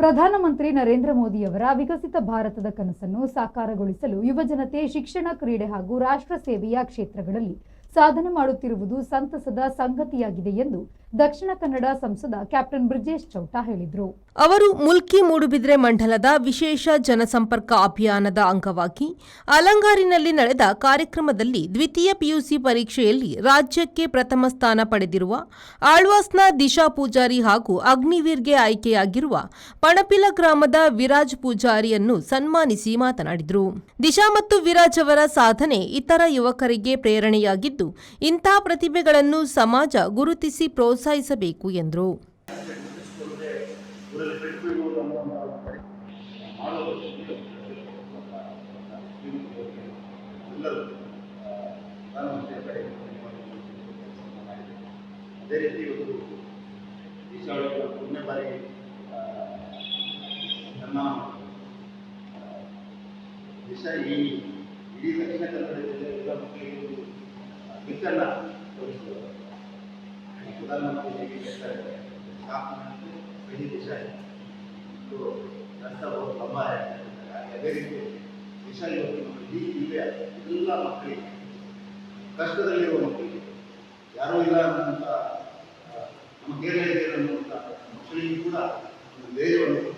ಪ್ರಧಾನಮಂತ್ರಿ ನರೇಂದ್ರ ಮೋದಿಯವರ ವಿಕಸಿತ ಭಾರತದ ಕನಸನ್ನು ಸಾಕಾರಗೊಳಿಸಲು ಯುವಜನತೆ ಶಿಕ್ಷಣ, ಕ್ರೀಡೆ ಹಾಗೂ ರಾಷ್ಟ್ರ ಸೇವೆಯ ಕ್ಷೇತ್ರಗಳಲ್ಲಿ ಸಾಧನೆ ಮಾಡುತ್ತಿರುವುದು ಸಂತಸದ ಸಂಗತಿಯಾಗಿದೆ ಎಂದು ದಕ್ಷಿಣ ಕನ್ನಡ ಸಂಸದ ಕ್ಯಾಪ್ಟನ್ ಬ್ರಿಜೇಶ್ ಚೌಟ ಹೇಳಿದರು. ಅವರು ಮುಲ್ಕಿ ಮೂಡುಬಿದ್ರೆ ಮಂಡಲದ ವಿಶೇಷ ಜನಸಂಪರ್ಕ ಅಭಿಯಾನದ ಅಂಗವಾಗಿ ಅಲಂಗಾರಿನಲ್ಲಿ ನಡೆದ ಕಾರ್ಯಕ್ರಮದಲ್ಲಿ ದ್ವಿತೀಯ ಪಿಯುಸಿ ಪರೀಕ್ಷೆಯಲ್ಲಿ ರಾಜ್ಯಕ್ಕೆ ಪ್ರಥಮ ಸ್ಥಾನ ಪಡೆದಿರುವ ಆಳ್ವಾಸ್ನ ದಿಶಾ ಪೂಜಾರಿ ಹಾಗೂ ಅಗ್ನಿವೀರ್ಗೆ ಆಯ್ಕೆಯಾಗಿರುವ ಪಣಪಿಲ ಗ್ರಾಮದ ವಿರಾಜ್ ಪೂಜಾರಿಯನ್ನು ಸನ್ಮಾನಿಸಿ ಮಾತನಾಡಿದರು. ದಿಶಾ ಮತ್ತು ವಿರಾಜ್ ಅವರ ಸಾಧನೆ ಇತರ ಯುವಕರಿಗೆ ಪ್ರೇರಣೆಯಾಗಿದ್ದು, ಇಂತಹ ಪ್ರತಿಭೆಗಳನ್ನು ಸಮಾಜ ಗುರುತಿಸಿ ಪ್ರೋತ್ಸಾಹಿಸಬೇಕು ಎಂದರು. ಅದೇ ರೀತಿ ಇವತ್ತು ದಿಶಾವಳಿ ಪುಣ್ಯ ಬಾರಿ ನಮ್ಮ ದಿಶಾ ಇಡೀ ದಕ್ಷಿಣ ಕನ್ನಡ ಜಿಲ್ಲೆ ಎಲ್ಲ ಮಕ್ಕಳಿಗೆ ದಿಕ್ಕನ್ನು ತೋರಿಸಿದರು. प्रधानमंत्री जी सही दिशा है, तो रास्ता बहुत लंबा है. अದೇ ರೀತಿ ದಿಶಾ ಇವತ್ತು ಜಿಲ್ಲೆಯ ಎಲ್ಲ ಮಕ್ಕಳಿಗೆ, ಕಷ್ಟದಲ್ಲಿರುವ ಮಕ್ಕಳಿಗೆ, ಯಾರೂ ಇಲ್ಲ ಅನ್ನುವಂಥ ನಮ್ಮ ಕೇರಳ ಅನ್ನುವಂಥ ಮಕ್ಕಳಿಗೂ ಕೂಡ ಒಂದು ಧೈರ್ಯವನ್ನು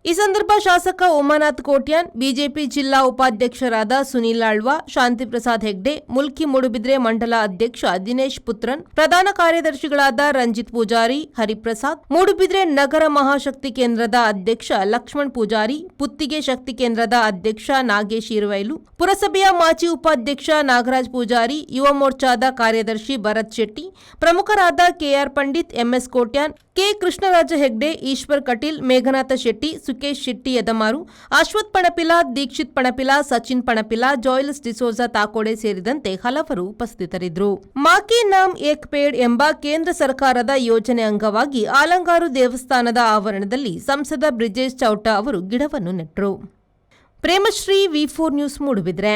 ಈ ಸಂದರ್ಭ ಶಾಸಕ ಉಮಾನಾಥ್ ಕೋಟ್ಯಾನ್, ಬಿಜೆಪಿ ಜಿಲ್ಲಾ ಉಪಾಧ್ಯಕ್ಷರಾದ ಸುನೀಲ್ ಆಳ್ವಾ, ಶಾಂತಿ ಪ್ರಸಾದ್ ಹೆಗ್ಡೆ, ಮುಲ್ಕಿ ಮೂಡುಬಿದ್ರೆ ಮಂಡಲ ಅಧ್ಯಕ್ಷ ದಿನೇಶ್ ಪುತ್ರನ್, ಪ್ರಧಾನ ಕಾರ್ಯದರ್ಶಿಗಳಾದ ರಂಜಿತ್ ಪೂಜಾರಿ, ಹರಿಪ್ರಸಾದ್, ಮೂಡುಬಿದ್ರೆ ನಗರ ಮಹಾಶಕ್ತಿ ಕೇಂದ್ರದ ಅಧ್ಯಕ್ಷ ಲಕ್ಷ್ಮಣ್ ಪೂಜಾರಿ, ಪುತ್ತಿಗೆ ಶಕ್ತಿ ಕೇಂದ್ರದ ಅಧ್ಯಕ್ಷ ನಾಗೇಶ್ ಇರುವೈಲು, ಪುರಸಭೆಯ ಮಾಜಿ ಉಪಾಧ್ಯಕ್ಷ ನಾಗರಾಜ್ ಪೂಜಾರಿ, ಯುವ ಮೋರ್ಚಾದ ಕಾರ್ಯದರ್ಶಿ ಭರತ್ ಶೆಟ್ಟಿ, ಪ್ರಮುಖರಾದ K R Pandit, M S Kotian, K Krishnaraja Hegde, Eshwar Kateel, Meghanatha Shetty, Sukesh Shetty Yadamaru, Ashwath Panapila, Dixith Panapila, Sachin Panapila, Joylus D'Souza Takode ಸೇರಿದಂತೆ ಹಲವರು ಉಪಸ್ಥಿತರಿದ್ದರು. ಮಾಕೆ ನಾಮ್ ಏಕ್ ಪೇಡ್ ಎಂಬ ಕೇಂದ್ರ ಸರ್ಕಾರದ ಯೋಜನೆ ಅಂಗವಾಗಿ ಆಲಂಗಾರು ದೇವಸ್ಥಾನದ ಆವರಣದಲ್ಲಿ ಸಂಸದ ಬ್ರಿಜೇಶ್ ಚೌಟ ಅವರು ಗಿಡವನ್ನು ನೆಟ್ಟರು. ಪ್ರೇಮಶ್ರೀ, ವಿ4 ನ್ಯೂಸ್, ಮೂಡುಬಿದ್ರೆ.